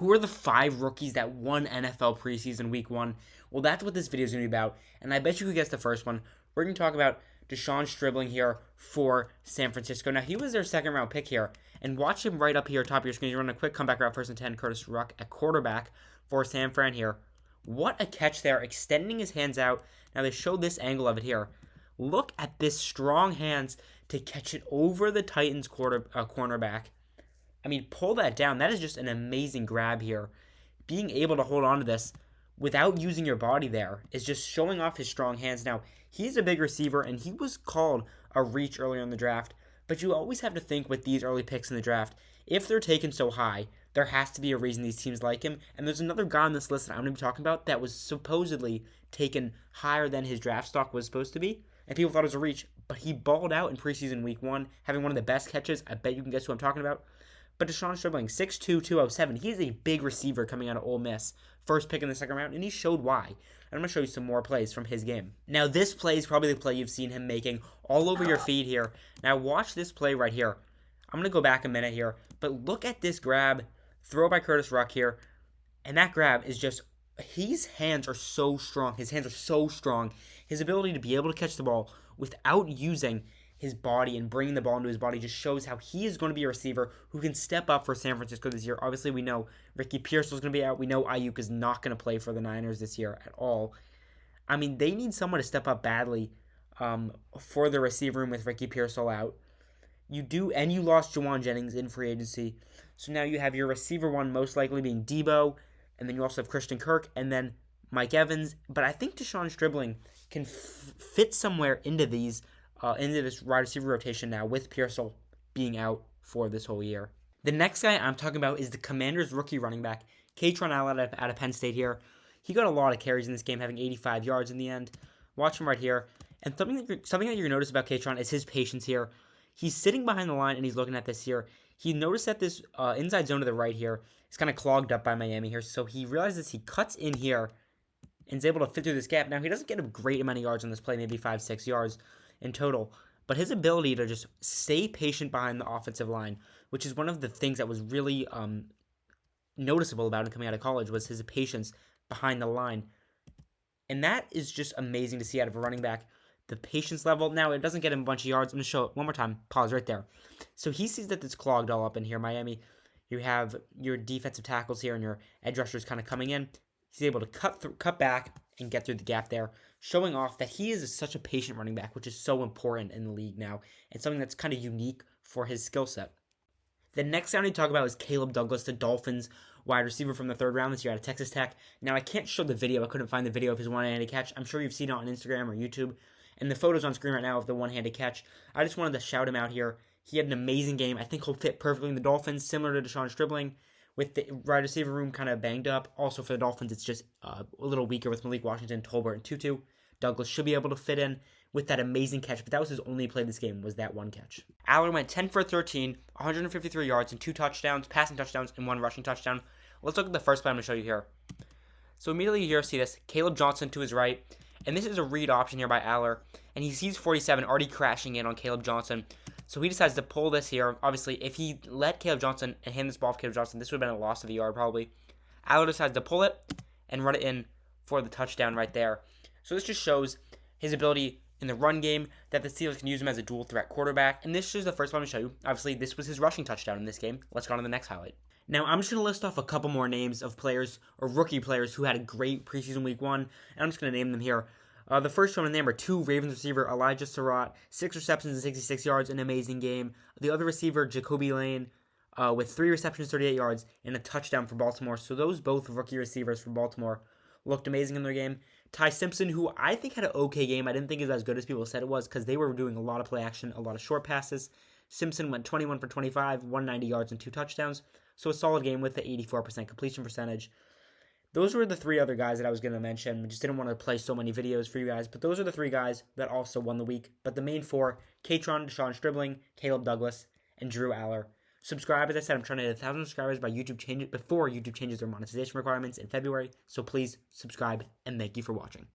Who are the 5 rookies that won NFL preseason week 1? Well, that's what this video is going to be about, and I bet you could guess the first one. We're going to talk about Deshaun Stribling here for San Francisco. Now, he was their second round pick here, and watch him right up here, top of your screen. He's running a quick comeback route, 1st and 10, Curtis Ruck at quarterback for San Fran here. What a catch there, extending his hands out. Now, they showed this angle of it here. Look at this strong hands to catch it over the Titans cornerback. I mean, pull that down. That is just an amazing grab here. Being able to hold on to this without using your body there is just showing off his strong hands. Now, he's a big receiver, and he was called a reach earlier in the draft. But you always have to think with these early picks in the draft, if they're taken so high, there has to be a reason these teams like him. And there's another guy on this list that I'm going to be talking about that was supposedly taken higher than his draft stock was supposed to be. And people thought it was a reach, but he balled out in preseason week 1, having one of the best catches. I bet you can guess who I'm talking about. But Deshaun Stribling, 6'2", 207, he's a big receiver coming out of Ole Miss. First pick in the second round, and he showed why. And I'm going to show you some more plays from his game. Now, this play is probably the play you've seen him making all over your feed here. Now, watch this play right here. I'm going to go back a minute here, but look at this grab, throw by Curtis Ruck here, and that grab is just, his hands are so strong. His hands are so strong. His ability to be able to catch the ball without using his body and bringing the ball into his body just shows how he is going to be a receiver who can step up for San Francisco this year. Obviously, we know Ricky Pearsall is going to be out. We know Ayuk is not going to play for the Niners this year at all. I mean, they need someone to step up badly for the receiver room with Ricky Pearsall out. You do, and you lost Jawan Jennings in free agency. So now you have your receiver one most likely being Debo, and then you also have Christian Kirk, and then Mike Evans. But I think Deshaun Stribling can fit somewhere into this wide receiver rotation now with Pearsall being out for this whole year. The next guy I'm talking about is the Commanders' rookie running back, Kaytron Allen out of Penn State here. He got a lot of carries in this game, having 85 yards in the end. Watch him right here. And something that you're going to notice about Kaytron is his patience here. He's sitting behind the line and he's looking at this here. He noticed that this inside zone to the right here is kind of clogged up by Miami here. So he realizes he cuts in here and is able to fit through this gap. Now, he doesn't get a great amount of yards on this play, maybe 5-6 yards in total. But his ability to just stay patient behind the offensive line, which is one of the things that was really noticeable about him coming out of college, was his patience behind the line. And that is just amazing to see out of a running back. The patience level. Now, it doesn't get him a bunch of yards. I'm going to show it one more time. Pause right there. So he sees that it's clogged all up in here. Miami, you have your defensive tackles here and your edge rushers kind of coming in. He's able to cut back and get through the gap there, showing off that he is such a patient running back, which is so important in the league now, and something that's kind of unique for his skill set. The next guy I need to talk about is Caleb Douglas, the Dolphins wide receiver from the 3rd round this year out of Texas Tech. Now, I can't show the video. I couldn't find the video of his one-handed catch. I'm sure you've seen it on Instagram or YouTube. And the photo's on screen right now of the one-handed catch. I just wanted to shout him out here. He had an amazing game. I think he'll fit perfectly in the Dolphins, similar to Deshaun Stribling, with the wide receiver room kind of banged up. Also for the Dolphins, it's just a little weaker with Malik Washington, Tolbert, and Tutu. Douglas should be able to fit in with that amazing catch, but that was his only play this game, was that one catch. Aller went 10 for 13, 153 yards, and 2 touchdowns, passing touchdowns, and 1 rushing touchdown. Let's look at the first play I'm going to show you here. So immediately you here see this, Caleb Johnson to his right, and this is a read option here by Aller, and he sees 47 already crashing in on Caleb Johnson. So he decides to pull this here. Obviously, if he let Caleb Johnson and hand this ball to Caleb Johnson, this would have been a loss of a yard probably. Aller decides to pull it and run it in for the touchdown right there. So this just shows his ability in the run game, that the Steelers can use him as a dual threat quarterback. And this is the first one I'm going to show you. Obviously, this was his rushing touchdown in this game. Let's go on to the next highlight. Now, I'm just going to list off a couple more names of players or rookie players who had a great preseason week 1, and I'm just going to name them here. The first one in number 2, Ravens receiver Elijah Surratt, 6 receptions and 66 yards, an amazing game. The other receiver, Jacoby Lane, with 3 receptions, 38 yards, and a touchdown for Baltimore. So those both rookie receivers for Baltimore looked amazing in their game. Ty Simpson, who I think had an okay game. I didn't think it was as good as people said it was because they were doing a lot of play action, a lot of short passes. Simpson went 21 for 25, 190 yards, and 2 touchdowns. So a solid game with the 84% completion percentage. Those were the 3 other guys that I was going to mention. I just didn't want to play so many videos for you guys. But those are the 3 guys that also won the week. But the main 4, Kaytron, Deshaun Stribling, Caleb Douglas, and Drew Aller. Subscribe. As I said, I'm trying to hit 1,000 subscribers before YouTube changes their monetization requirements in February. So please subscribe, and thank you for watching.